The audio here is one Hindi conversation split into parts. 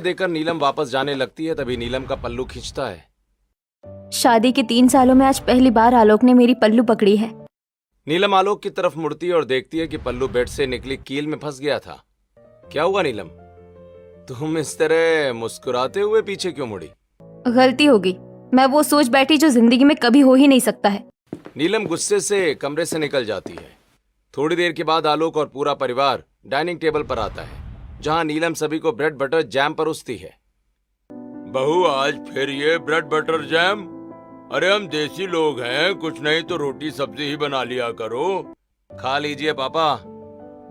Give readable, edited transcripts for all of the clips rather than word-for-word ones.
देखकर नीलम वापस जाने लगती है, तभी नीलम का पल्लू खींचता है। शादी के 3 सालों में आज पहली बार आलोक ने मेरी पल्लू पकड़ी है। नीलम आलोक की तरफ मुड़ती है और देखती है कि पल्लू बेड से निकली कील में फंस गया था। क्या हुआ नीलम, तुम इस तरह मुस्कुराते हुए पीछे क्यों मुड़ी? गलती हो गई, मैं वो सोच बैठी जो जिंदगी में कभी हो ही नहीं सकता है। नीलम गुस्से से कमरे से निकल जाती है। थोड़ी देर के बाद आलोक और पूरा परिवार डाइनिंग टेबल पर आता है, जहां नीलम सभी को ब्रेड बटर जैम परोसती है। बहू, आज फिर ये ब्रेड बटर जैम? अरे हम देसी लोग हैं, कुछ नहीं तो रोटी सब्जी ही बना लिया करो। खा लीजिए पापा,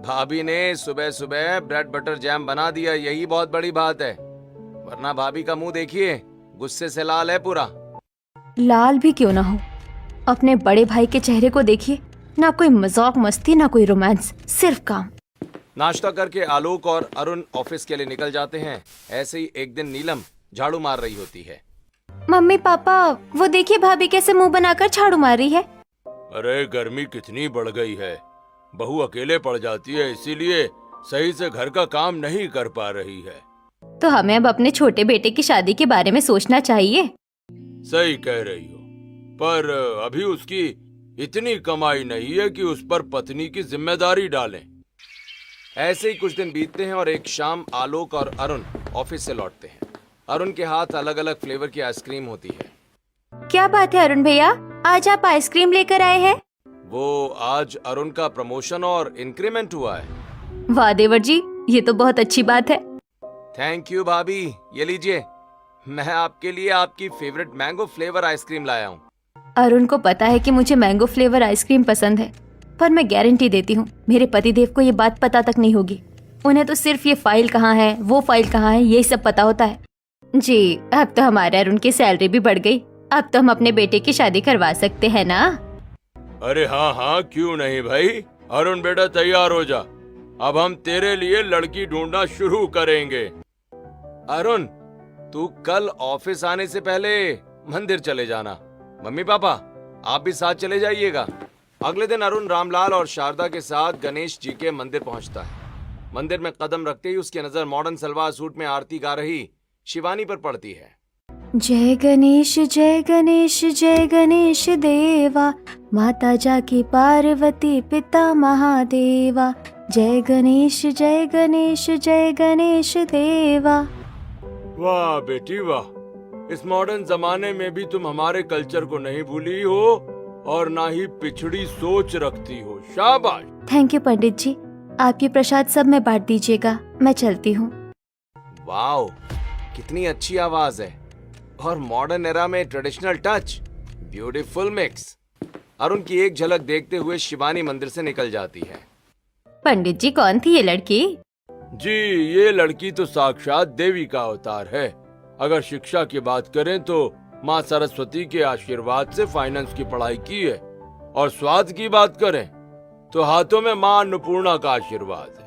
भाभी ने सुबह सुबह ब्रेड बटर जैम बना दिया, यही बहुत बड़ी बात है। वरना भाभी का मुंह देखिए, गुस्से से लाल है पूरा। लाल भी क्यों ना हो, अपने बड़े भाई के चेहरे को देखिए, ना कोई मजाक मस्ती ना कोई रोमांस, सिर्फ काम। नाश्ता करके आलोक और अरुण ऑफिस के लिए निकल जाते हैं। ऐसे ही एक दिन नीलम झाड़ू मार रही होती है। मम्मी पापा, वो देखिए भाभी कैसे मुंह बनाकर झाड़ू मार रही है। अरे गर्मी कितनी बढ़ गई है, बहू अकेले पड़ जाती है, इसीलिए सही से घर का काम नहीं कर पा रही है। तो हमें अब अपने छोटे बेटे की शादी के बारे में सोचना चाहिए। सही कह रही हो, पर अभी उसकी इतनी कमाई नहीं है कि उस पर पत्नी की जिम्मेदारी डालें। ऐसे ही कुछ दिन बीतते हैं और एक शाम आलोक और अरुण ऑफिस से लौटते हैं। अरुण के हाथ अलग अलग फ्लेवर की आइसक्रीम होती है। क्या बात है अरुण भैया, आज आप आइसक्रीम लेकर आए हैं? वो आज अरुण का प्रमोशन और इंक्रीमेंट हुआ है। वाह देवर जी, ये तो बहुत अच्छी बात है। थैंक यू भाभी, ये लीजिए, मैं आपके लिए आपकी फेवरेट मैंगो फ्लेवर आइसक्रीम लाया हूँ। अरुण को पता है कि मुझे मैंगो फ्लेवर आइसक्रीम पसंद है, पर मैं गारंटी देती हूँ मेरे पतिदेव को ये बात पता तक नहीं होगी। उन्हें तो सिर्फ ये फाइल कहाँ है, वो फाइल कहाँ है, यही सब पता होता है। जी, अब तो हमारे अरुण की सैलरी भी बढ़ गई, अब तो हम अपने बेटे की शादी करवा सकते हैं ना? अरे हाँ हाँ, क्यों नहीं भाई। अरुण बेटा तैयार हो जा, अब हम तेरे लिए लड़की ढूंढना शुरू करेंगे। अरुण, तू कल ऑफिस आने से पहले मंदिर चले जाना। मम्मी पापा आप भी साथ चले जाइएगा। अगले दिन अरुण रामलाल और शारदा के साथ गणेश जी के मंदिर पहुंचता है। मंदिर में कदम रखते ही उसकी नजर मॉडर्न सलवार सूट में आरती गा रही शिवानी पर पड़ती है। जय गणेश जय गणेश जय गणेश देवा, माता जाकी पार्वती पिता महादेवा। जय गणेश जय गणेश जय गणेश देवा। वाह बेटी वाह, इस मॉडर्न जमाने में भी तुम हमारे कल्चर को नहीं भूली हो और ना ही पिछड़ी सोच रखती हो। शाबाश। थैंक यू पंडित जी, आपकी प्रसाद सब में बांट दीजिएगा, मैं चलती हूँ। वाओ, कितनी अच्छी आवाज है और मॉडर्न एरा में traditional touch, beautiful mix. Arun की एक झलक देखते हुए शिवानी मंदिर से निकल जाती है। पंडित जी, कौन थी ये लड़की? जी, ये लड़की तो साक्षात देवी का अवतार है। अगर शिक्षा की बात करें तो माँ सरस्वती के आशीर्वाद से फाइनेंस की पढ़ाई की है, और स्वाद की बात करें तो हाथों में माँ अन्नपूर्णा का आशीर्वाद है।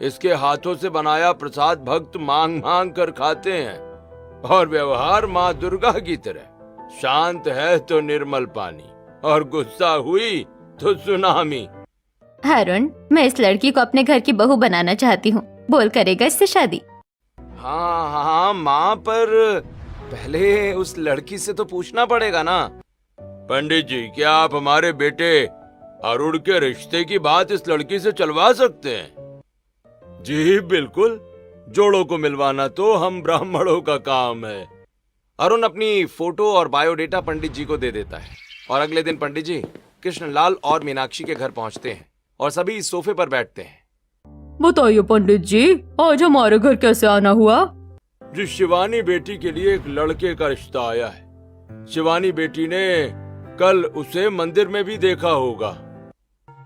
इसके हाथों से बनाया प्रसाद भक्त मांग मांग कर खाते हैं, और व्यवहार माँ दुर्गा की तरह शांत है तो निर्मल पानी, और गुस्सा हुई तो सुनामी। अरुण, मैं इस लड़की को अपने घर की बहू बनाना चाहती हूँ, बोल करेगा इससे शादी? हाँ हाँ माँ, पर पहले उस लड़की से तो पूछना पड़ेगा ना। पंडित जी, क्या आप हमारे बेटे अरुण के रिश्ते की बात इस लड़की से चलवा सकते हैं? जी बिल्कुल, जोड़ों को मिलवाना तो हम ब्राह्मणों का काम है। अरुण अपनी फोटो और बायोडेटा पंडित जी को दे देता है, और अगले दिन पंडित जी कृष्णलाल और मीनाक्षी के घर पहुंचते हैं और सभी सोफे पर बैठते हैं। बताइए पंडित जी, आज हमारे घर कैसे आना हुआ? जी, शिवानी बेटी के लिए एक लड़के का रिश्ता आया है। शिवानी बेटी ने कल उसे मंदिर में भी देखा होगा।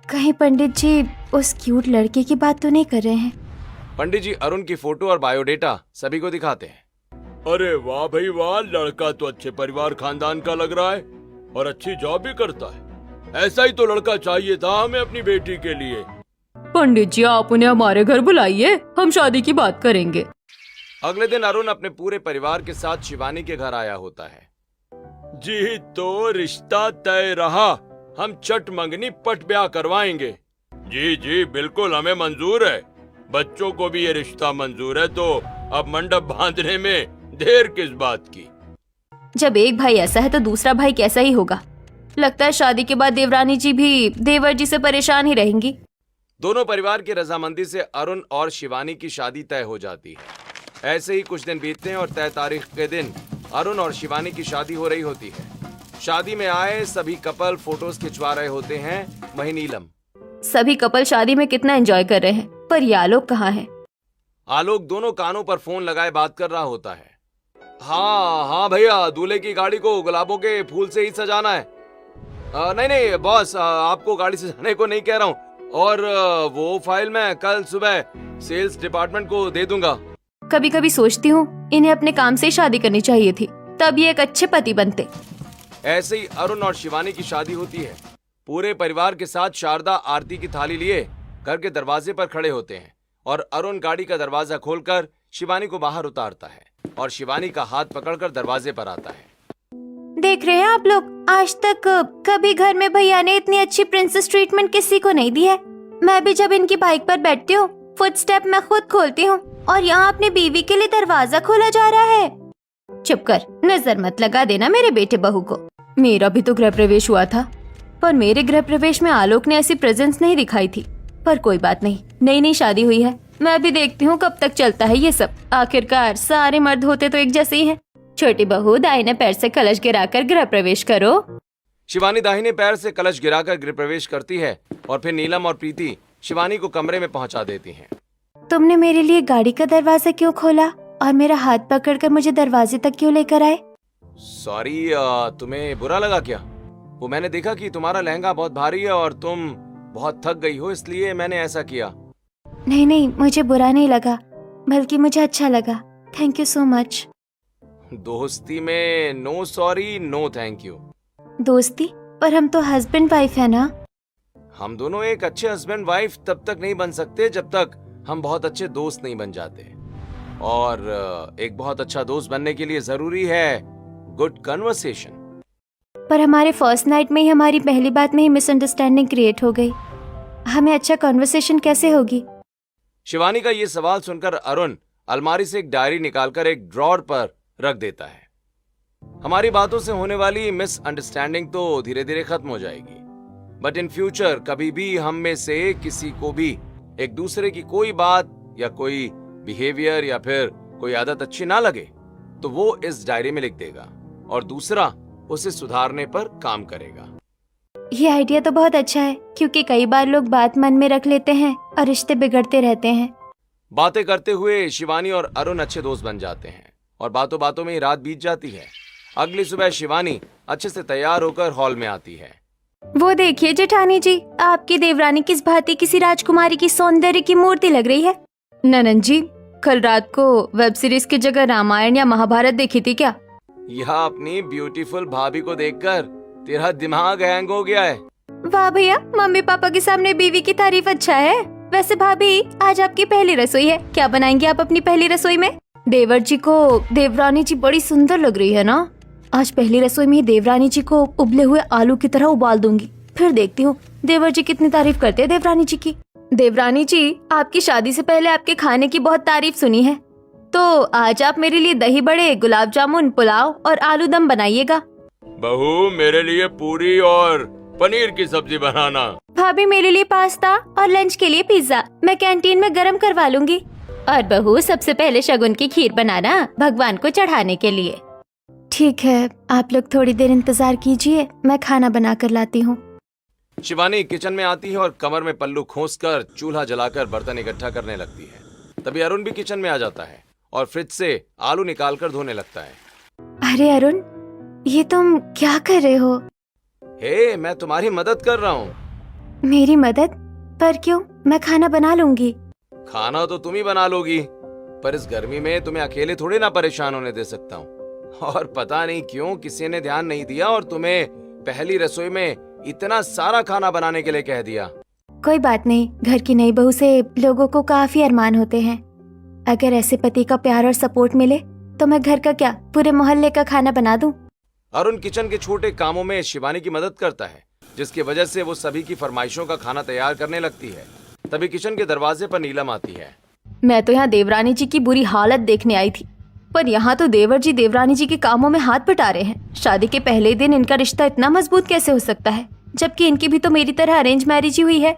कहीं पंडित जी उस क्यूट लड़के की बात तो नहीं कर रहे हैं? पंडित जी अरुण की फोटो और बायोडेटा सभी को दिखाते हैं। अरे वाह भाई वाह, लड़का तो अच्छे परिवार खानदान का लग रहा है और अच्छी जॉब भी करता है। ऐसा ही तो लड़का चाहिए था हमें अपनी बेटी के लिए। पंडित जी, आप उन्हें हमारे घर बुलाइए, हम शादी की बात करेंगे। अगले दिन अरुण अपने पूरे परिवार के साथ शिवानी के घर आया होता है। जी, तो रिश्ता तय रहा, हम चट मंगनी पट ब्याह करवाएंगे। जी जी बिल्कुल, हमें मंजूर है, बच्चों को भी ये रिश्ता मंजूर है, तो अब मंडप बांधने में देर किस बात की? जब एक भाई ऐसा है तो दूसरा भाई कैसा ही होगा। लगता है शादी के बाद देवरानी जी भी देवर जी से परेशान ही रहेंगी। दोनों परिवार की रजामंदी से अरुण और शिवानी की शादी तय हो जाती है। ऐसे ही कुछ दिन बीतते हैं और तय तारीख के दिन अरुण और शिवानी की शादी हो रही होती है। शादी में आए सभी कपल फोटोज खिंचवा रहे होते हैं। वहीं नीलम। सभी कपल शादी में कितना एंजॉय कर रहे हैं, पर ये आलोक कहाँ है? आलोक दोनों कानों पर फोन लगाए बात कर रहा होता है। हाँ हाँ भैया, दूल्हे की गाड़ी को गुलाबों के फूल से ही सजाना है। नहीं नहीं बॉस, आपको गाड़ी सजाने को नहीं कह रहा हूँ। और वो फाइल मैं कल सुबह सेल्स डिपार्टमेंट को दे दूंगा। कभी कभी सोचती हूँ इन्हें अपने काम से ही शादी करनी चाहिए थी, तब ये एक अच्छे पति बनते। ऐसे ही अरुण और शिवानी की शादी होती है। पूरे परिवार के साथ शारदा आरती की थाली लिए घर के दरवाजे पर खड़े होते हैं और अरुण गाड़ी का दरवाजा खोलकर शिवानी को बाहर उतारता है और शिवानी का हाथ पकड़कर दरवाजे पर आता है। देख रहे हैं आप लोग, आज तक कभी घर में भैया ने इतनी अच्छी प्रिंसेस ट्रीटमेंट किसी को नहीं दी है। मैं भी जब इनकी बाइक पर बैठती हूँ, फुटस्टेप मैं खुद खोलती हूँ और यहाँ अपनी बीवी के लिए दरवाजा खोला जा रहा है। चुप कर, नजर मत लगा देना मेरे बेटे बहू को। मेरा भी तो गृह प्रवेश हुआ था, पर मेरे गृह प्रवेश में आलोक ने ऐसी प्रेजेंस नहीं दिखाई थी। पर कोई बात नहीं, नई नई शादी हुई है, मैं भी देखती हूँ कब तक चलता है ये सब। आखिरकार सारे मर्द होते तो एक जैसे ही हैं। छोटी बहू, दाहिने पैर से कलश गिराकर गृह प्रवेश करो। शिवानी दाहिने पैर से कलश गिराकर गृह प्रवेश करती है और फिर नीलम और प्रीति शिवानी को कमरे में पहुंचा देती हैं। तुमने मेरे लिए गाड़ी का दरवाजा क्यों खोला और मेरा हाथ पकड़कर मुझे दरवाजे तक क्यों लेकर आए? सॉरी, तुम्हें बुरा लगा क्या? वो मैंने देखा कि तुम्हारा लहंगा बहुत भारी है और तुम बहुत थक गई हो, इसलिए मैंने ऐसा किया। नहीं नहीं, मुझे बुरा नहीं लगा, बल्कि मुझे अच्छा लगा। Thank you so much. दोस्ती में no sorry no thank you. दोस्ती? पर हम तो हस्बैंड वाइफ है ना। हम दोनों एक अच्छे हस्बैंड वाइफ तब तक नहीं बन सकते जब तक हम बहुत अच्छे दोस्त नहीं बन जाते। और एक बहुत अच्छा दोस्त बनने के लिए जरूरी है गुड कन्वर्सेशन। पर हमारे फर्स्ट नाइट में ही, हमारी पहली बात में ही मिसअंडरस्टैंडिंग क्रिएट हो गई। हमें अच्छा कन्वर्सेशन कैसे होगी? शिवानी का ये सवाल सुनकर अरुण अलमारी से एक डायरी निकालकर एक ड्रॉर पर रख देता है। हमारी बातों से होने वाली मिसअंडरस्टैंडिंग तो धीरे धीरे खत्म हो जाएगी, बट इन फ्यूचर कभी भी हम में से किसी को भी एक दूसरे की कोई बात या कोई बिहेवियर या फिर कोई आदत अच्छी ना लगे तो वो इस डायरी में लिख देगा और दूसरा उसे सुधारने पर काम करेगा। ये आइडिया तो बहुत अच्छा है, क्योंकि कई बार लोग बात मन में रख लेते हैं और रिश्ते बिगड़ते रहते हैं। बातें करते हुए शिवानी और अरुण अच्छे दोस्त बन जाते हैं और बातों बातों में ही रात बीत जाती है। अगली सुबह शिवानी अच्छे से तैयार होकर हॉल में आती है। वो देखिए जेठानी जी, आपकी देवरानी किस भांति किसी राजकुमारी की सौंदर्य की मूर्ति लग रही है। ननद जी, कल रात को वेब सीरीज की जगह रामायण या महाभारत देखी थी क्या? यह अपनी ब्यूटीफुल भाभी को देखकर तेरा दिमाग हैंग हो गया है। वाह भैया, मम्मी पापा के सामने बीवी की तारीफ अच्छा है। वैसे भाभी, आज आपकी पहली रसोई है, क्या बनाएंगी आप अपनी पहली रसोई में? देवर जी को देवरानी जी बड़ी सुंदर लग रही है ना। आज पहली रसोई में ही देवरानी जी को उबले हुए आलू की तरह उबाल दूंगी, फिर देखती हूँ देवर जी कितनी तारीफ करते हैं देवरानी जी की। देवरानी जी, आपकी शादी से पहले आपके खाने की बहुत तारीफ सुनी है, तो आज आप मेरे लिए दही बड़े, गुलाब जामुन, पुलाव और आलू दम बनाइएगा। बहू, मेरे लिए पूरी और पनीर की सब्जी बनाना। भाभी, मेरे लिए पास्ता और लंच के लिए पिज्जा मैं कैंटीन में गरम करवा लूंगी। और बहू, सबसे पहले शगुन की खीर बनाना भगवान को चढ़ाने के लिए। ठीक है, आप लोग थोड़ी देर इंतजार कीजिए, मैं खाना बना कर लाती हूँ। शिवानी किचन में आती है और कमर में पल्लू खोसकर चूल्हा जलाकर बर्तन इकट्ठा करने लगती है। तभी अरुण भी किचन में आ जाता है और फ्रिज से आलू निकालकर धोने लगता है। अरे अरुण, ये तुम क्या कर रहे हो? हे, मैं तुम्हारी मदद कर रहा हूँ। मेरी मदद? पर क्यों? मैं खाना बना लूंगी। खाना तो तुम ही बना लोगी, पर इस गर्मी में तुम्हें अकेले थोड़ी ना परेशान होने दे सकता हूँ। और पता नहीं क्यों किसी ने ध्यान नहीं दिया और तुम्हें पहली रसोई में इतना सारा खाना बनाने के लिए कह दिया। कोई बात नहीं, घर की नई बहू से लोगों को काफी अरमान होते हैं। अगर ऐसे पति का प्यार और सपोर्ट मिले तो मैं घर का क्या, पूरे मोहल्ले का खाना बना दूं। अरुण किचन के छोटे कामों में शिवानी की मदद करता है, जिसकी वजह से वो सभी की फरमाइशों का खाना तैयार करने लगती है। तभी किचन के दरवाजे पर नीलम आती है। मैं तो यहाँ देवरानी जी की बुरी हालत देखने आई थी, पर यहाँ तो देवर जी देवरानी जी के कामों में हाथ बटा रहे हैं। शादी के पहले दिन इनका रिश्ता इतना मजबूत कैसे हो सकता है, जबकि इनकी भी तो मेरी तरह अरेंज मैरिज ही हुई है।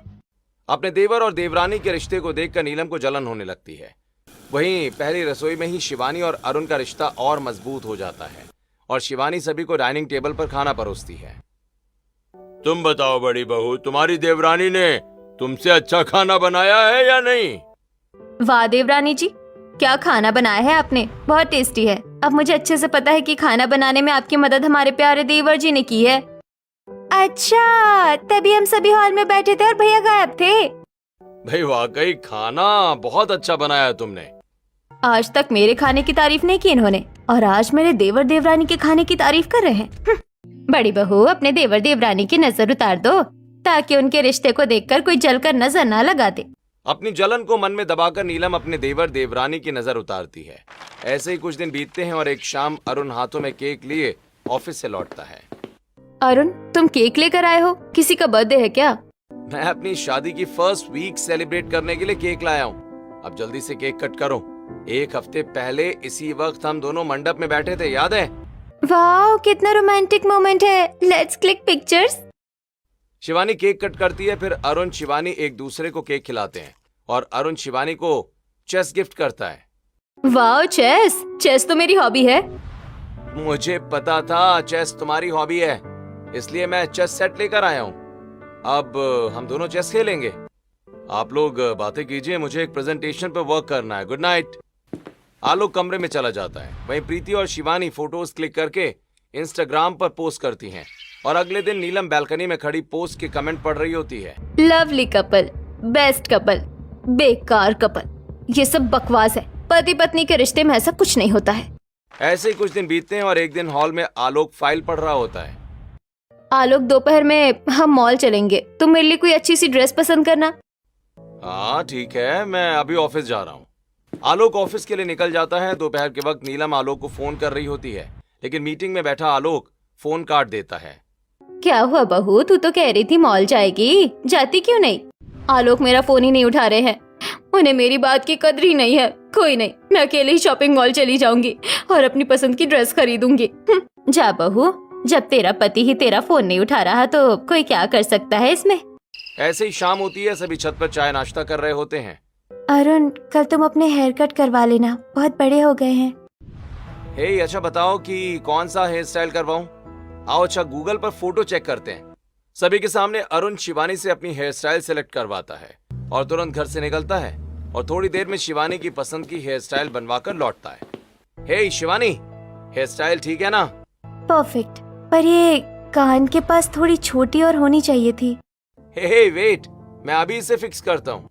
अपने देवर और देवरानी के रिश्ते को देखकर नीलम को जलन होने लगती है। वहीं पहली रसोई में ही शिवानी और अरुण का रिश्ता और मजबूत हो जाता है और शिवानी सभी को डाइनिंग टेबल पर खाना परोसती है। तुम बताओ बड़ी बहू, तुम्हारी देवरानी ने तुमसे अच्छा खाना बनाया है या नहीं? वाह देवरानी जी, क्या खाना बनाया है आपने, बहुत टेस्टी है। अब मुझे अच्छे से पता है कि खाना बनाने में आपकी मदद हमारे प्यारे देवर जी ने की है। अच्छा, तभी हम सभी हॉल में बैठे थे और भैया गायब थे। भाई वाकई खाना बहुत अच्छा बनाया है तुमने। आज तक मेरे खाने की तारीफ नहीं की इन्होंने, और आज मेरे देवर देवरानी के खाने की तारीफ कर रहे हैं। बड़ी बहू, अपने देवर देवरानी की नजर उतार दो, ताकि उनके रिश्ते को देखकर कोई जलकर नजर ना लगा दे। अपनी जलन को मन में दबाकर नीलम अपने देवर देवरानी की नजर उतारती है। ऐसे ही कुछ दिन बीतते हैं और एक शाम अरुण हाथों में केक लिए ऑफिस से लौटता है। अरुण, तुम केक लेकर आए हो? किसी का बर्थडे है क्या? मैं अपनी शादी की फर्स्ट वीक सेलिब्रेट करने के लिए केक लाया हूँ। अब जल्दी से केक कट करो। एक हफ्ते पहले इसी वक्त हम दोनों मंडप में बैठे थे, याद है? वाह, कितना रोमांटिक मोमेंट है। Let's click pictures. Shivani cake cut करती है, फिर अरुण शिवानी एक दूसरे को केक खिलाते हैं और अरुण शिवानी को चेस गिफ्ट करता है। वाह, चेस चेस तो मेरी हॉबी है। मुझे पता था चेस तुम्हारी हॉबी है, इसलिए मैं चेस सेट लेकर आया हूँ। अब हम दोनों चेस खेलेंगे। आप लोग बातें कीजिए, मुझे एक प्रेजेंटेशन पर वर्क करना है। Good night. आलोक कमरे में चला जाता है। वहीं प्रीति और शिवानी फोटोज क्लिक करके इंस्टाग्राम पर पोस्ट करती हैं और अगले दिन नीलम बालकनी में खड़ी पोस्ट के कमेंट पढ़ रही होती है। लवली कपल, बेस्ट कपल, बेकार कपल, ये सब बकवास है। पति पत्नी के रिश्ते में ऐसा कुछ नहीं होता है। ऐसे ही कुछ दिन बीतते हैं और एक दिन हॉल में आलोक फाइल पढ़ रहा होता है। आलोक, दोपहर में हम मॉल चलेंगे, तुम मेरे लिए कोई अच्छी सी ड्रेस पसंद करना। हाँ ठीक है, मैं अभी ऑफिस जा रहा हूँ। आलोक ऑफिस के लिए निकल जाता है। दोपहर के वक्त नीलम आलोक को फोन कर रही होती है, लेकिन मीटिंग में बैठा आलोक फोन काट देता है। क्या हुआ बहू, तू तो कह रही थी मॉल जाएगी, जाती क्यों नहीं? आलोक मेरा फोन ही नहीं उठा रहे हैं, उन्हें मेरी बात की कदर ही नहीं है। कोई नहीं, मैं अकेले ही शॉपिंग मॉल चली जाऊंगी और अपनी पसंद की ड्रेस खरीदूंगी। जा बहू, जब तेरा पति ही तेरा फोन नहीं उठा रहा तो कोई क्या कर सकता है इसमें। ऐसे ही शाम होती है, सभी छत पर चाय नाश्ता कर रहे होते हैं। अरुण, कल तुम अपने हेयर कट करवा लेना, बहुत बड़े हो गए हैं। हे अच्छा बताओ कि कौन सा हेयर स्टाइल करवाऊं? आओ अच्छा गूगल पर फोटो चेक करते हैं। सभी के सामने अरुण शिवानी से अपनी हेयर स्टाइल सिलेक्ट करवाता है और तुरंत घर से निकलता है और थोड़ी देर में शिवानी की पसंद की हेयर स्टाइल बनवाकर लौटता है। हे शिवानी, हेयर स्टाइल ठीक है ना? परफेक्ट, पर ये कान के पास थोड़ी छोटी और होनी चाहिए थी। हे वेट, मैं अभी इसे फिक्स करता हूँ।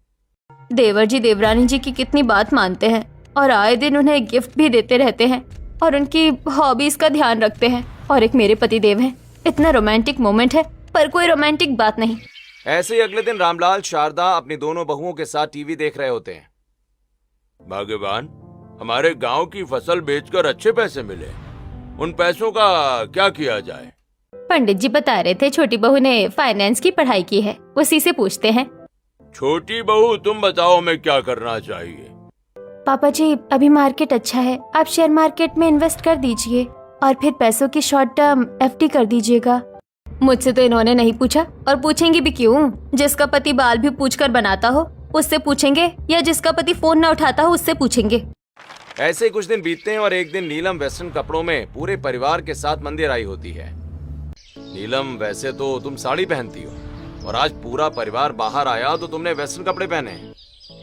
देवर जी देवरानी जी की कितनी बात मानते हैं और आए दिन उन्हें गिफ्ट भी देते रहते हैं और उनकी हॉबीज का ध्यान रखते हैं, और एक मेरे पति देव हैं। इतना रोमांटिक मोमेंट है, पर कोई रोमांटिक बात नहीं। ऐसे ही अगले दिन रामलाल शारदा अपनी दोनों बहुओं के साथ टीवी देख रहे होते हैं। भगवान, हमारे गांव की फसल बेचकर अच्छे पैसे मिले, उन पैसों का क्या किया जाए? पंडित जी बता रहे थे छोटी बहू ने फाइनेंस की पढ़ाई की है, उसी से पूछते हैं। छोटी बहू, तुम बताओ मैं क्या करना चाहिए? पापा जी, अभी मार्केट अच्छा है, आप शेयर मार्केट में इन्वेस्ट कर दीजिए और फिर पैसों की शॉर्ट टर्म एफडी कर दीजिएगा। मुझसे तो इन्होंने नहीं पूछा, और पूछेंगे भी क्यों? जिसका पति बाल भी पूछकर बनाता हो उससे पूछेंगे, या जिसका पति फोन न उठाता हो उससे पूछेंगे। ऐसे ही कुछ दिन बीतते हैं और एक दिन नीलम वेस्टर्न कपड़ों में पूरे परिवार के साथ मंदिर आई होती है। नीलम, वैसे तो तुम साड़ी पहनती हो और आज पूरा परिवार बाहर आया तो तुमने वेस्टर्न कपड़े पहने।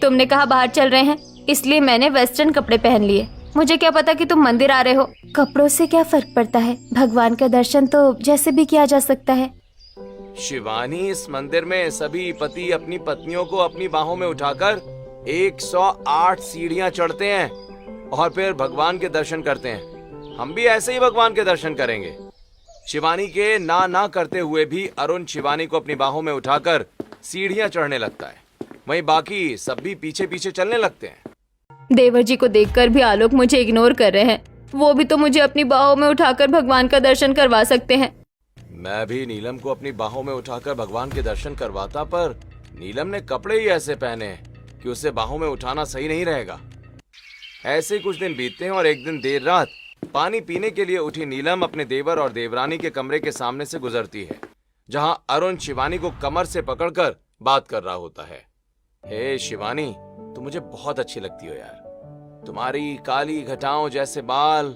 तुमने कहा बाहर चल रहे हैं, इसलिए मैंने वेस्टर्न कपड़े पहन लिए। मुझे क्या पता कि तुम मंदिर आ रहे हो। कपड़ों से क्या फर्क पड़ता है, भगवान का दर्शन तो जैसे भी किया जा सकता है। शिवानी, इस मंदिर में सभी पति अपनी पत्नियों को अपनी बाहों में उठाकर 108 सीढ़ियां चढ़ते हैं और फिर भगवान के दर्शन करते हैं। हम भी ऐसे ही भगवान के दर्शन करेंगे। शिवानी के ना करते हुए भी अरुण शिवानी को अपनी बाहों में उठाकर सीढ़ियां चढ़ने लगता है। वहीं बाकी सब भी पीछे पीछे चलने लगते हैं। देवर जी को देखकर भी आलोक मुझे इग्नोर कर रहे हैं। वो भी तो मुझे अपनी बाहों में उठाकर भगवान का दर्शन करवा सकते हैं। मैं भी नीलम को अपनी बाहों में उठाकर भगवान के दर्शन करवाता, पर नीलम ने कपड़े ही ऐसे पहने कि उसे बाहों में उठाना सही नहीं रहेगा। ऐसे ही कुछ दिन बीतते हैं और एक दिन देर रात पानी पीने के लिए उठी नीलम अपने देवर और देवरानी के कमरे के सामने से गुजरती है, जहां अरुण शिवानी को कमर से पकड़कर बात कर रहा होता है। हे शिवानी, तुम मुझे बहुत अच्छी लगती हो यार। तुम्हारी काली घटाओं जैसे बाल,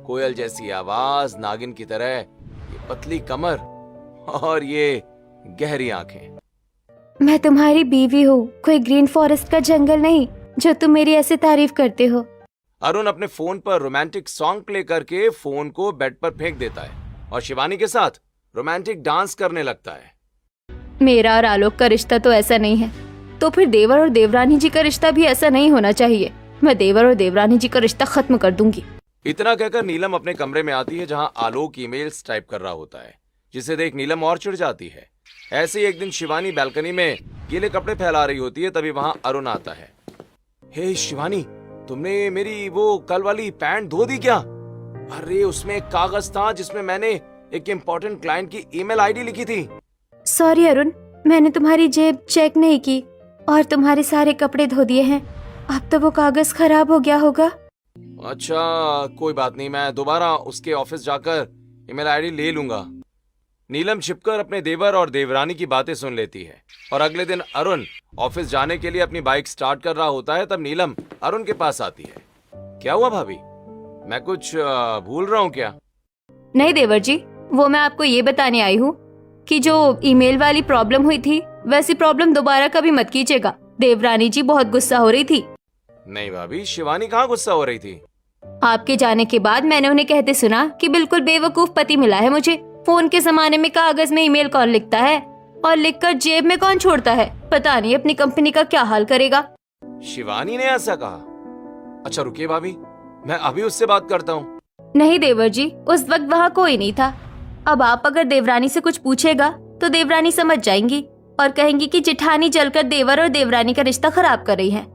कोयल जैसी आवाज, नागिन की तरह ये पतली कमर और ये गहरी आंखें। मैं तुम्हारी बीवी हूँ, कोई ग्रीन फॉरेस्ट का जंगल नहीं जो तुम मेरी ऐसे तारीफ करते हो। अरुण अपने फोन पर रोमांटिक सॉन्ग प्ले करके फोन को बेड पर फेंक देता है और शिवानी के साथ रोमांटिक डांस करने लगता है। मेरा और आलोक का रिश्ता तो ऐसा नहीं है, तो फिर देवर और देवरानी जी का रिश्ता भी ऐसा नहीं होना चाहिए। मैं देवर और देवरानी जी का रिश्ता खत्म कर दूंगी। इतना कहकर नीलम अपने कमरे में आती है, जहां आलोक ईमेल्स टाइप कर रहा होता है, जिसे देख नीलम और चिढ़ जाती है। ऐसे ही एक दिन शिवानी बालकनी में गीले कपड़े फैला रही होती है, तभी वहां अरुण आता है। हे शिवानी, तुमने मेरी वो कल वाली पैंट धो दी क्या? अरे उसमें एक कागज था जिसमें मैंने एक इम्पोर्टेंट क्लाइंट की ईमेल आईडी लिखी थी। सॉरी अरुण, मैंने तुम्हारी जेब चेक नहीं की और तुम्हारे सारे कपड़े धो दिए हैं। अब तो वो कागज खराब हो गया होगा। अच्छा कोई बात नहीं, मैं दोबारा उसके ऑफिस जाकर ईमेल आईडी ले लूंगा। नीलम छिपकर अपने देवर और देवरानी की बातें सुन लेती है और अगले दिन अरुण ऑफिस जाने के लिए अपनी बाइक स्टार्ट कर रहा होता है, तब नीलम अरुण के पास आती है। क्या हुआ भाभी, मैं कुछ भूल रहा हूँ क्या? नहीं देवर जी, वो मैं आपको ये बताने आई हूँ कि जो ईमेल वाली प्रॉब्लम हुई थी वैसी प्रॉब्लम दोबारा कभी मत कीजिएगा। देवरानी जी बहुत गुस्सा हो रही थी। नहीं भाभी, शिवानी कहाँ गुस्सा हो रही थी? आपके जाने के बाद मैंने उन्हें कहते सुना कि बिल्कुल बेवकूफ पति मिला है मुझे। फोन के जमाने में कागज में ईमेल कौन लिखता है और लिखकर जेब में कौन छोड़ता है? पता नहीं अपनी कंपनी का क्या हाल करेगा। शिवानी ने ऐसा कहा? अच्छा रुकिए भाभी, मैं अभी उससे बात करता हूँ। नहीं देवर जी, उस वक्त वहाँ कोई नहीं था। अब आप अगर देवरानी से कुछ पूछेगा तो देवरानी समझ जाएंगी और कहेंगी कि जेठानी जलकर देवर और देवरानी का रिश्ता खराब कर रही है।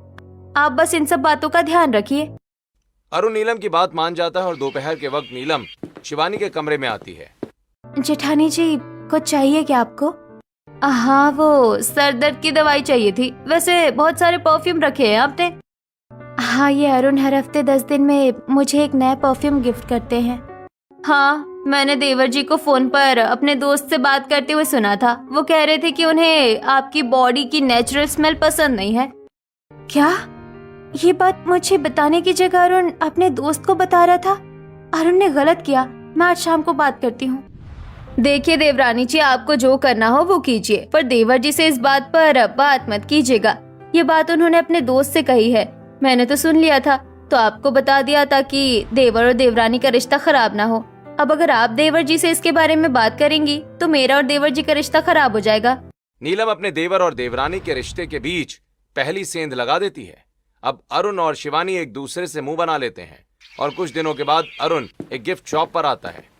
आप बस इन सब बातों का ध्यान रखिए। अरुण नीलम की बात मान जाता है और दोपहर के वक्त नीलम शिवानी के कमरे में आती है। जेठानी जी, कुछ चाहिए क्या आपको? हाँ, वो सर दर्द की दवाई चाहिए थी। वैसे बहुत सारे परफ्यूम रखे हैं आपने। हाँ, ये अरुण हर हफ्ते 10 दिन में मुझे एक नया परफ्यूम गिफ्ट करते हैं। हाँ, मैंने देवर जी को फोन पर अपने दोस्त से बात करते हुए सुना था। वो कह रहे थे कि उन्हें आपकी बॉडी की नेचुरल स्मेल पसंद नहीं है। क्या? ये बात मुझे बताने की जगह अरुण अपने दोस्त को बता रहा था। अरुण ने गलत किया। मैं आज शाम को बात करती हूँ। देखिए देवरानी जी, आपको जो करना हो वो कीजिए, पर देवर जी से इस बात पर बात मत कीजिएगा। ये बात उन्होंने अपने दोस्त से कही है। मैंने तो सुन लिया था, तो आपको बता दिया था कि देवर और देवरानी का रिश्ता खराब ना हो। अब अगर आप देवर जी से इसके बारे में बात करेंगी तो मेरा और देवर जी का रिश्ता खराब हो जाएगा। नीलम अपने देवर और देवरानी के रिश्ते के बीच पहली सेंध लगा देती है। अब अरुण और शिवानी एक दूसरे से मुंह बना लेते हैं और कुछ दिनों के बाद अरुण एक गिफ्ट शॉप पर आता है।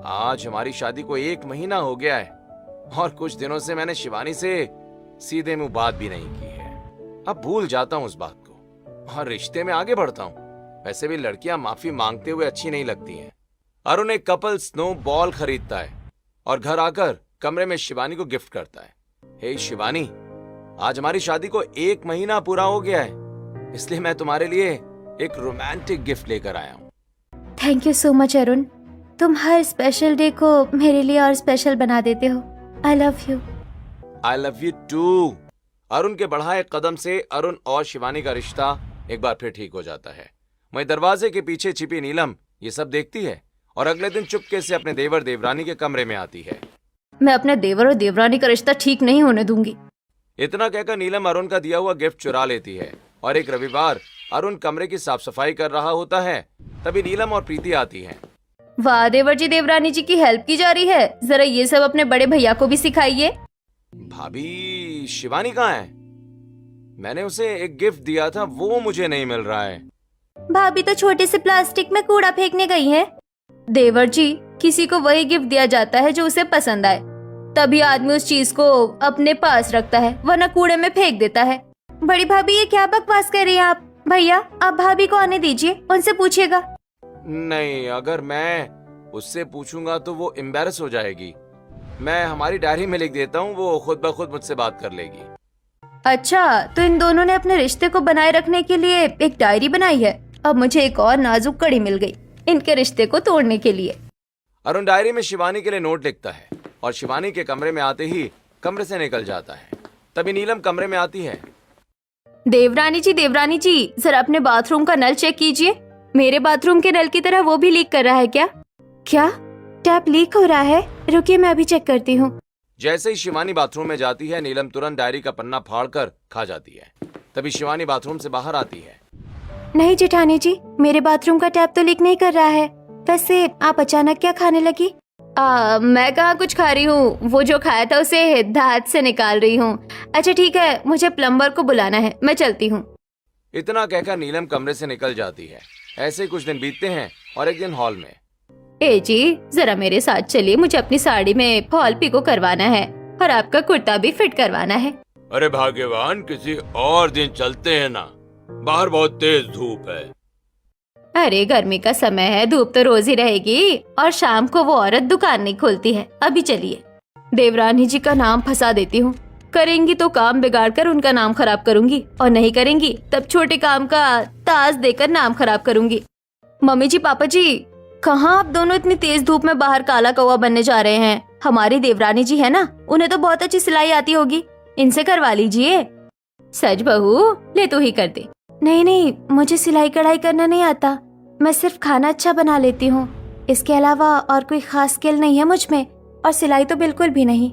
आज हमारी शादी को 1 महीना हो गया है और कुछ दिनों से मैंने शिवानी से सीधे मुंह बात भी नहीं की है। अब भूल जाता हूँ उस बात को और रिश्ते में आगे बढ़ता हूँ। वैसे भी लड़कियां माफी मांगते हुए अच्छी नहीं लगती हैं। अरुण एक कपल स्नो बॉल खरीदता है और घर आकर कमरे में शिवानी को गिफ्ट करता है। हे शिवानी, आज हमारी शादी को 1 महीना पूरा हो गया है, इसलिए मैं तुम्हारे लिए एक रोमांटिक गिफ्ट लेकर आया हूँ। Thank you so much Arun, तुम हर स्पेशल डे को मेरे लिए और स्पेशल बना देते हो। I love you. I love you too. Arun के बढ़ाए कदम से अरुण और शिवानी का रिश्ता एक बार फिर ठीक हो जाता है। वहीं दरवाजे के पीछे छिपी नीलम ये सब देखती है और अगले दिन चुपके से अपने देवर देवरानी के कमरे में आती है। मैं अपने देवर और देवरानी का रिश्ता ठीक नहीं होने दूंगी। इतना कहकर नीलम अरुण का दिया हुआ गिफ्ट चुरा लेती है और एक रविवार अरुण कमरे की साफ सफाई कर रहा होता है, तभी नीलम और प्रीति आती हैं। वाह, देवर जी देवरानी जी की हेल्प की जा रही है। जरा ये सब अपने बड़े भैया को भी सिखाइए। भाभी, शिवानी कहाँ है? मैंने उसे एक गिफ्ट दिया था, वो मुझे नहीं मिल रहा है। भाभी तो छोटे से प्लास्टिक में कूड़ा फेंकने गई है। देवर जी, किसी को वही गिफ्ट दिया जाता है जो उसे पसंद आए, तभी आदमी उस चीज को अपने पास रखता है, वरना कूड़े में फेंक देता है। बड़ी भाभी, ये क्या बकवास कर रही हैं आप? भैया, आप भाभी को आने दीजिए, उनसे पूछिएगा। नहीं, अगर मैं उससे पूछूंगा तो वो एम्बैरस हो जाएगी। मैं हमारी डायरी में लिख देता हूँ, वो खुद ब खुद मुझसे बात कर लेगी। अच्छा, तो इन दोनों ने अपने रिश्ते को बनाए रखने के लिए एक डायरी बनाई है। अब मुझे एक और नाजुक कड़ी मिल गई इनके रिश्ते को तोड़ने के लिए। अरुण डायरी में शिवानी के लिए नोट लिखता है और शिवानी के कमरे में आते ही कमरे से निकल जाता है। तभी नीलम कमरे में आती है। देवरानी जी, जरा अपने बाथरूम का नल चेक कीजिए। मेरे बाथरूम के नल की तरह वो भी लीक कर रहा है क्या? क्या टैप लीक हो रहा है? रुकिए, मैं अभी चेक करती हूँ। जैसे ही शिवानी बाथरूम में जाती है, नीलम तुरंत डायरी का पन्ना फाड़कर खा जाती है। तभी शिवानी बाथरूम से बाहर आती है। नहीं जेठानी जी, मेरे बाथरूम का टैप तो लीक नहीं कर रहा है। वैसे आप अचानक क्या खाने लगी? मैं कहाँ कुछ खा रही हूँ, वो जो खाया था उसे दांत से निकाल रही हूँ। अच्छा ठीक है, मुझे प्लम्बर को बुलाना है, मैं चलती हूँ। इतना कहकर नीलम कमरे से निकल जाती है। ऐसे ही कुछ दिन बीतते हैं और एक दिन हॉल में। ए जी, जरा मेरे साथ चलिए, मुझे अपनी साड़ी में फॉल पिको करवाना है और आपका कुर्ता भी फिट करवाना है। अरे भाग्यवान, किसी और दिन चलते हैं ना, बाहर बहुत तेज धूप है। अरे गर्मी का समय है, धूप तो रोज ही रहेगी और शाम को वो औरत दुकान नहीं खोलती है। अभी चलिए। देवरानी जी का नाम फंसा देती हूँ। करेंगी तो काम बिगाड़ कर उनका नाम खराब करूंगी और नहीं करेंगी तब छोटे काम का ताज देकर नाम खराब करूंगी। मम्मी जी, पापा जी, कहाँ आप दोनों इतनी तेज धूप में बाहर काला कौवा बनने जा रहे हैं? हमारी देवरानी जी है ना, उन्हें तो बहुत अच्छी सिलाई आती होगी, इनसे करवा लीजिए। सच बहू, ले तू ही कर दे। नहीं, मुझे सिलाई कढ़ाई करना नहीं आता, मैं सिर्फ खाना अच्छा बना लेती हूँ। इसके अलावा और कोई खास स्किल नहीं है मुझ में, और सिलाई तो बिल्कुल भी नहीं।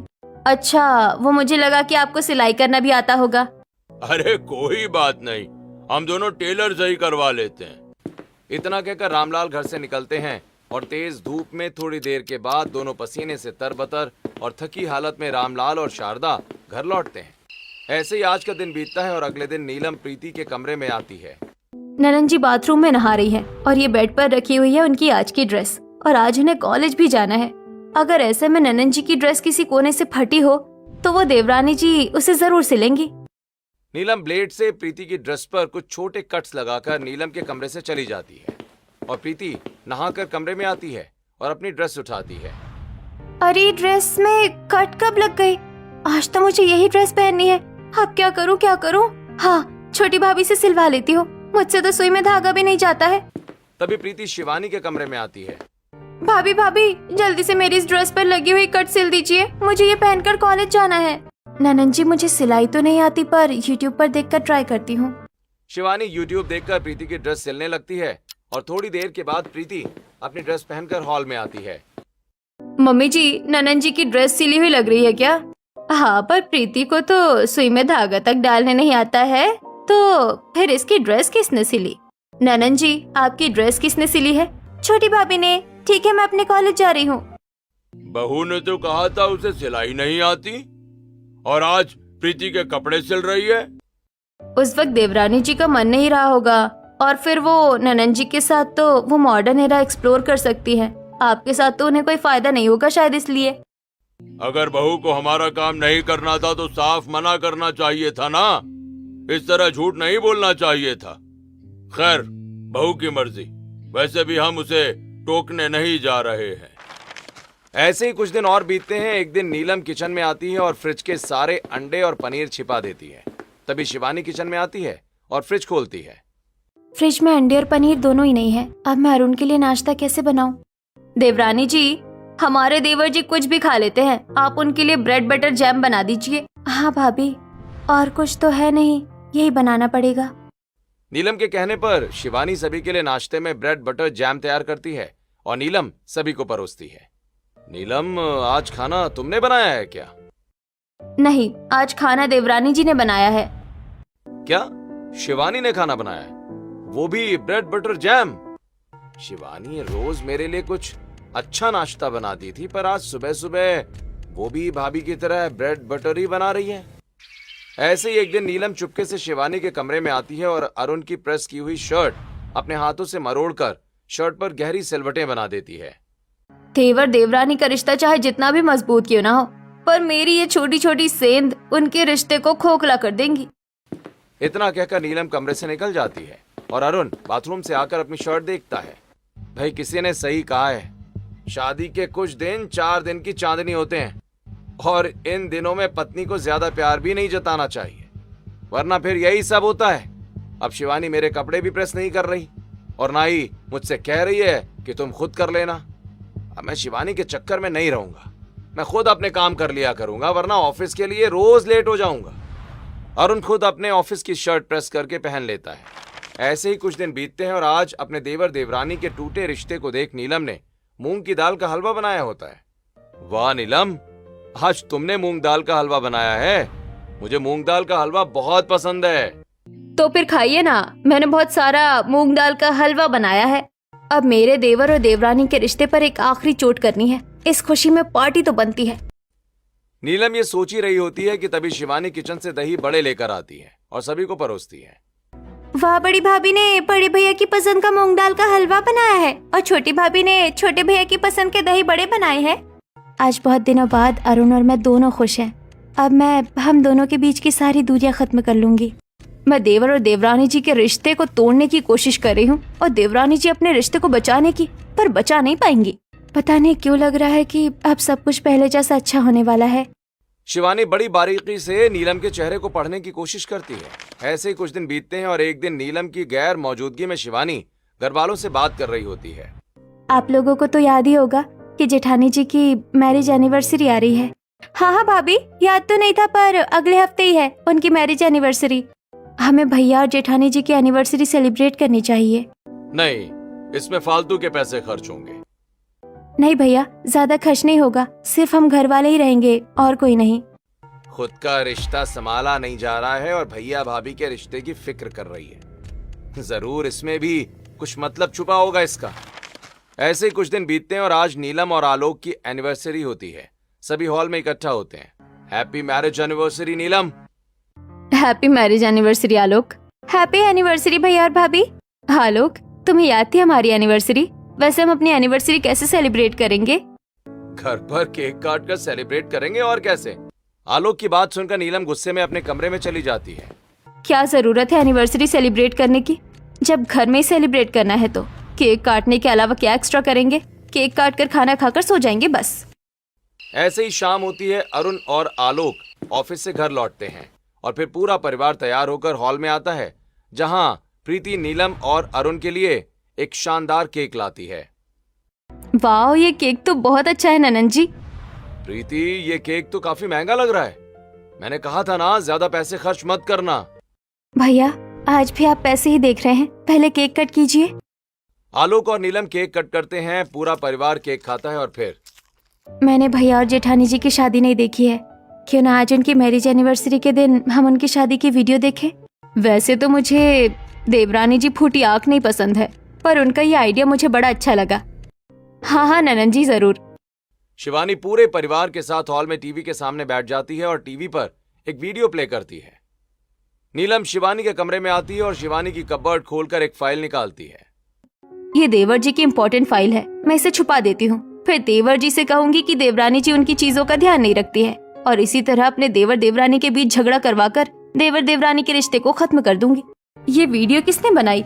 अच्छा, वो मुझे लगा कि आपको सिलाई करना भी आता होगा। अरे कोई बात नहीं, हम दोनों टेलर से ही करवा लेते हैं। इतना कहकर रामलाल घर से निकलते हैं और तेज धूप में थोड़ी देर के बाद दोनों पसीने से तरबतर और थकी हालत में रामलाल और शारदा घर लौटते हैं। ऐसे ही आज का दिन बीतता है और अगले दिन नीलम प्रीति के कमरे में आती है। ननन जी बाथरूम में नहा रही है और ये बेड पर रखी हुई है उनकी आज की ड्रेस, और आज उन्हें कॉलेज भी जाना है। अगर ऐसे में ननन जी की ड्रेस किसी कोने से फटी हो तो वो देवरानी जी उसे जरूर सिलेंगी। नीलम ब्लेड से प्रीति की ड्रेस पर कुछ छोटे कट्स लगाकर नीलम के कमरे से चली जाती है और प्रीति नहाकर कमरे में आती है और अपनी ड्रेस उठाती है। अरे ड्रेस में कट कब लग गई? आज तो मुझे यही ड्रेस पहननी है। अब क्या करूं? हाँ, छोटी भाभी से सिलवा लेती हूँ, मुझसे तो सुई में धागा भी नहीं जाता है। तभी प्रीति शिवानी के कमरे में आती है। भाभी, जल्दी से मेरी इस ड्रेस पर लगी हुई कट सिल दीजिए, मुझे ये पहनकर कॉलेज जाना है। ननन जी, मुझे सिलाई तो नहीं आती, पर यूट्यूब पर देखकर ट्राई करती हूँ। शिवानी यूट्यूब देखकर प्रीति की ड्रेस सिलने लगती है और थोड़ी देर के बाद प्रीति अपनी ड्रेस पहनकर हॉल में आती है। मम्मी जी, ननन जी की ड्रेस सिली हुई लग रही है क्या? हाँ, पर प्रीति को तो सुई में धागा तक डालने नहीं आता है, तो फिर इसकी ड्रेस किसने सिली? ननन जी, आपकी ड्रेस किसने सिली है? छोटी भाभी ने। ठीक है, मैं अपने कॉलेज जा रही हूँ। बहू ने तो कहा था उसे सिलाई नहीं आती, और आज प्रीति के कपड़े सिल रही है। उस वक्त देवरानी जी का मन नहीं रहा होगा, और फिर वो ननन जी के साथ तो वो मॉडर्न एरा एक्सप्लोर कर सकती है, आपके साथ तो उन्हें कोई फायदा नहीं होगा शायद, इसलिए। अगर बहू को हमारा काम नहीं करना था तो साफ मना करना चाहिए था ना, इस तरह झूठ नहीं बोलना चाहिए था। खैर, बहू की मर्जी, वैसे भी हम उसे टोकने नहीं जा रहे हैं। ऐसे ही कुछ दिन और बीतते हैं। एक दिन नीलम किचन में आती है और फ्रिज के सारे अंडे और पनीर छिपा देती है। तभी शिवानी किचन में आती है और फ्रिज खोलती है। फ्रिज में अंडे और पनीर दोनों ही नहीं है। अब मैं अरुण के लिए नाश्ता कैसे बनाऊं? देवरानी जी, हमारे देवर जी कुछ भी खा लेते हैं, आप उनके लिए ब्रेड बटर जैम बना दीजिए। हाँ भाभी, और कुछ तो है नहीं, यही बनाना पड़ेगा। नीलम के कहने पर शिवानी सभी के लिए नाश्ते में ब्रेड बटर जैम तैयार करती है और नीलम सभी को परोसती है। नीलम, आज खाना तुमने बनाया है क्या? नहीं, आज खाना देवरानी जी ने बनाया है। क्या शिवानी ने खाना बनाया है, वो भी ब्रेड बटर जैम? शिवानी रोज मेरे लिए कुछ अच्छा नाश्ता बनाती थी, पर आज सुबह सुबह वो भी भाभी की तरह ब्रेड बटर ही बना रही है। ऐसे ही एक दिन नीलम चुपके से शिवानी के कमरे में आती है और अरुण की प्रेस की हुई शर्ट अपने हाथों से मरोड़कर शर्ट पर गहरी सिलवटें बना देती है। देवर देवरानी का रिश्ता चाहे जितना भी मजबूत क्यों ना हो, पर मेरी ये छोटी छोटी सेंध उनके रिश्ते को खोखला कर देंगी। इतना कहकर नीलम कमरे से निकल जाती है और अरुण बाथरूम से आकर अपनी शर्ट देखता है। भाई, किसी ने सही कहा है, शादी के कुछ दिन 4 दिन की चांदनी होते हैं और इन दिनों में पत्नी को ज्यादा प्यार भी नहीं जताना चाहिए। वरना फिर यही सब होता है। अब शिवानी मेरे कपड़े भी प्रेस नहीं कर रही और ना ही मुझसे कह रही है कि तुम खुद कर लेना। अब मैं शिवानी के चक्कर में नहीं रहूंगा, मैं खुद अपने काम कर लिया करूंगा, वरना ऑफिस के लिए रोज लेट हो जाऊंगा। अरुण खुद अपने ऑफिस की शर्ट प्रेस करके पहन लेता है। ऐसे ही कुछ दिन बीतते हैं और आज अपने देवर देवरानी के टूटे रिश्ते को देख नीलम ने मूंग की दाल का हलवा बनाया होता है। वाह नीलम, आज तुमने मूंग दाल का हलवा बनाया है। मुझे मूंग दाल का हलवा बहुत पसंद है। तो फिर खाइए ना, मैंने बहुत सारा मूंग दाल का हलवा बनाया है। अब मेरे देवर और देवरानी के रिश्ते पर एक आखिरी चोट करनी है, इस खुशी में पार्टी तो बनती है। नीलम ये सोच ही रही होती है कि तभी शिवानी किचन से दही बड़े लेकर आती है और सभी को परोसती है। वाह, बड़ी भाभी ने बड़े भैया की पसंद का मूंग दाल का हलवा बनाया है और छोटी भाभी ने छोटे भैया की पसंद के दही बड़े बनाए हैं। आज बहुत दिनों बाद अरुण और मैं दोनों खुश हैं। अब मैं हम दोनों के बीच की सारी दूरियां खत्म कर लूंगी। मैं देवर और देवरानी जी के रिश्ते को तोड़ने की कोशिश कर रही हूँ और देवरानी जी अपने रिश्ते को बचाने की, पर बचा नहीं पाएंगी। पता नहीं क्यों लग रहा है कि अब सब कुछ पहले जैसा अच्छा होने वाला है। शिवानी बड़ी बारीकी से नीलम के चेहरे को पढ़ने की कोशिश करती है। ऐसे ही कुछ दिन बीतते हैं और एक दिन नीलम की गैर मौजूदगी में शिवानी घर वालों से बात कर रही होती है। आप लोगों को तो याद ही होगा कि जेठानी जी की मैरिज एनिवर्सरी आ रही है। हाँ हाँ भाभी, याद तो नहीं था, पर अगले हफ्ते ही है उनकी मैरिज एनिवर्सरी। हमें भैया और जेठानी जी की एनिवर्सरी सेलिब्रेट करनी चाहिए। नहीं, इसमें फालतू के पैसे खर्च होंगे। नहीं भैया, ज्यादा खर्च नहीं होगा, सिर्फ हम घर वाले ही रहेंगे और कोई नहीं। खुद का रिश्ता संभाला नहीं जा रहा है और भैया भाभी के रिश्ते की फिक्र कर रही है। जरूर इसमें भी कुछ मतलब छुपा होगा इसका। ऐसे ही कुछ दिन बीतते हैं और आज नीलम और आलोक की एनिवर्सरी होती है। सभी हॉल में इकट्ठा होते हैं। हैप्पी मैरिज एनिवर्सरी नीलम। हैप्पी मैरिज एनिवर्सरी आलोक। हैप्पी एनिवर्सरी भैया और भाभी। आलोक, तुम्हें याद थी हमारी एनिवर्सरी? वैसे हम अपनी एनिवर्सरी कैसे सेलिब्रेट करेंगे? घर पर केक काट कर सेलिब्रेट करेंगे, और कैसे। आलोक की बात सुनकर नीलम गुस्से में अपने कमरे में चली जाती है। क्या जरूरत है एनिवर्सरी सेलिब्रेट करने की? जब घर में ही सेलिब्रेट करना है तो केक काटने के अलावा क्या एक्स्ट्रा करेंगे? केक काट कर खाना खाकर सो जाएंगे बस। ऐसे ही शाम होती है। अरुण और आलोक ऑफिस से घर लौटते हैं और फिर पूरा परिवार तैयार होकर हॉल में आता है, जहां प्रीति नीलम और अरुण के लिए एक शानदार केक लाती है। वाह, ये केक तो बहुत अच्छा है ननन जी। प्रीति, ये केक तो काफी महंगा लग रहा है। मैंने कहा था ना, ज्यादा पैसे खर्च मत करना। भैया, आज भी आप पैसे ही देख रहे हैं, पहले केक कट कीजिए। आलोक और नीलम केक कट करते हैं। पूरा परिवार केक खाता है और फिर मैंने भैया और जेठानी जी की शादी नहीं देखी है, क्यों ना आज उनकी मैरिज एनिवर्सरी के दिन हम उनकी शादी की वीडियो देखें। वैसे तो मुझे देवरानी जी फूटी आंख नहीं पसंद है, पर उनका ये आइडिया मुझे बड़ा अच्छा लगा। हाँ हाँ ननन जी, जरूर। शिवानी पूरे परिवार के साथ हॉल में टीवी के सामने बैठ जाती है और टीवी पर एक वीडियो प्ले करती है। नीलम शिवानी के कमरे में आती है और शिवानी की कबर्ड खोलकर एक फाइल निकालती है। ये देवर जी की इम्पोर्टेंट फाइल है, मैं इसे छुपा देती हूँ। फिर देवर जी से कहूंगी कि देवरानी जी उनकी चीजों का ध्यान नहीं रखती है, और इसी तरह अपने देवर देवरानी के बीच झगड़ा करवाकर देवर देवरानी के रिश्ते को खत्म कर दूंगी। ये वीडियो किसने बनाई?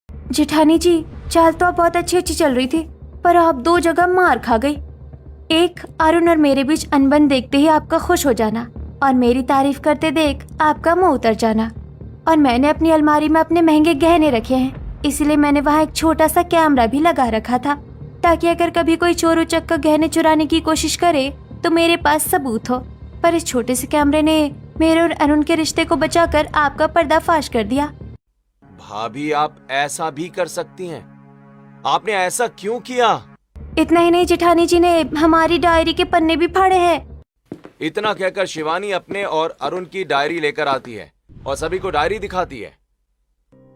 जेठानी जी, चाल तो आप बहुत अच्छी चल रही थी, पर आप दो जगह मार खा गई। एक, अरुण और मेरे बीच अनबन देखते ही आपका खुश हो जाना, और मेरी तारीफ करते देख आपका मुंह उतर जाना। और मैंने अपनी अलमारी में अपने महंगे गहने रखे हैं, इसलिए मैंने वहाँ एक छोटा सा कैमरा भी लगा रखा था, ताकि अगर कभी कोई चोर उचक्का गहने चुराने की कोशिश करे तो मेरे पास सबूत हो। पर इस छोटे से कैमरे ने मेरे और अरुण के रिश्ते को बचाकर आपका पर्दाफाश कर दिया। भाभी, आप ऐसा भी कर सकती हैं। आपने ऐसा क्यों किया? इतना ही नहीं, जेठानी जी ने हमारी डायरी के पन्ने भी फाड़े हैं। इतना कहकर शिवानी अपने और अरुण की डायरी लेकर आती है और सभी को डायरी दिखाती है।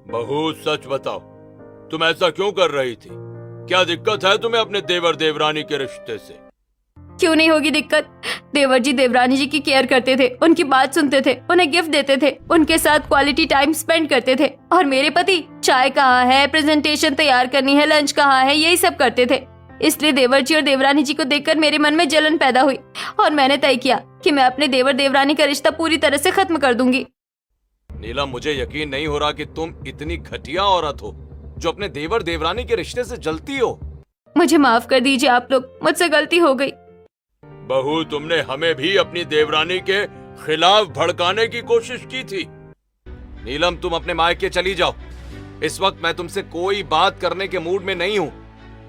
बहू, सच बताओ, तुम ऐसा क्यों कर रही थी? क्या दिक्कत है तुम्हें अपने देवर देवरानी के रिश्ते से? क्यों नहीं होगी दिक्कत? देवर जी देवरानी जी की केयर करते थे, उनकी बात सुनते थे, उन्हें गिफ्ट देते थे, उनके साथ क्वालिटी टाइम स्पेंड करते थे। और मेरे पति चाय कहाँ है, प्रेजेंटेशन तैयार करनी है, लंच कहाँ है, यही सब करते थे। इसलिए देवर जी और देवरानी जी को देखकर मेरे मन में जलन पैदा हुई और मैंने तय किया कि मैं अपने देवर देवरानी का रिश्ता पूरी तरह से खत्म कर दूंगी। नीलम, मुझे यकीन नहीं हो रहा कि तुम इतनी घटिया औरत हो जो अपने देवर देवरानी के रिश्ते से जलती हो। मुझे माफ कर दीजिए आप लोग, मुझसे गलती हो गई। बहू, तुमने हमें भी अपनी देवरानी के खिलाफ भड़काने की कोशिश की थी। नीलम, तुम अपने मायके चली जाओ। इस वक्त मैं तुमसे कोई बात करने के मूड में नहीं हूं।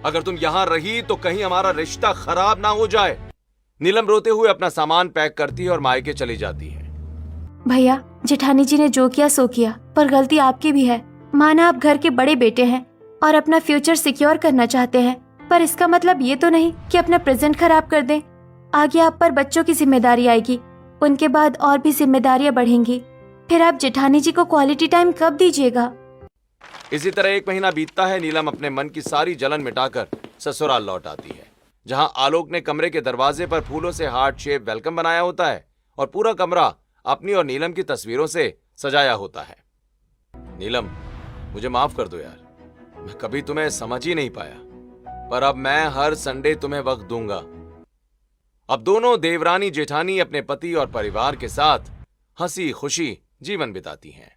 अगर तुम यहां रही तो कहीं हमारा रिश्ता खराब ना हो जाए। नीलम रोते हुए अपना सामान पैक करती है और मायके चली जाती है। भैया, जेठानी जी ने जो किया सो किया, पर गलती आपकी भी है। माना आप घर के बड़े बेटे हैं और अपना फ्यूचर सिक्योर करना चाहते हैं, पर इसका मतलब ये तो नहीं कि अपना प्रेजेंट खराब कर दें। आगे आप पर बच्चों की जिम्मेदारी आएगी, उनके बाद और भी जिम्मेदारियां बढ़ेंगी। फिर आप जेठानी जी को क्वालिटी टाइम कब दीजिएगा? इसी तरह 1 महीना बीतता है। नीलम अपने मन की सारी जलन मिटाकर ससुराल लौट आती है, जहां आलोक ने कमरे के दरवाजे पर फूलों से हार्ट शेप वेलकम बनाया होता है और पूरा कमरा अपनी और नीलम की तस्वीरों से सजाया होता है। नीलम, मुझे माफ कर दो यार, मैं कभी तुम्हें समझ ही नहीं पाया, पर अब मैं हर संडे तुम्हें वक्त दूंगा। अब दोनों देवरानी जेठानी अपने पति और परिवार के साथ हंसी खुशी जीवन बिताती हैं।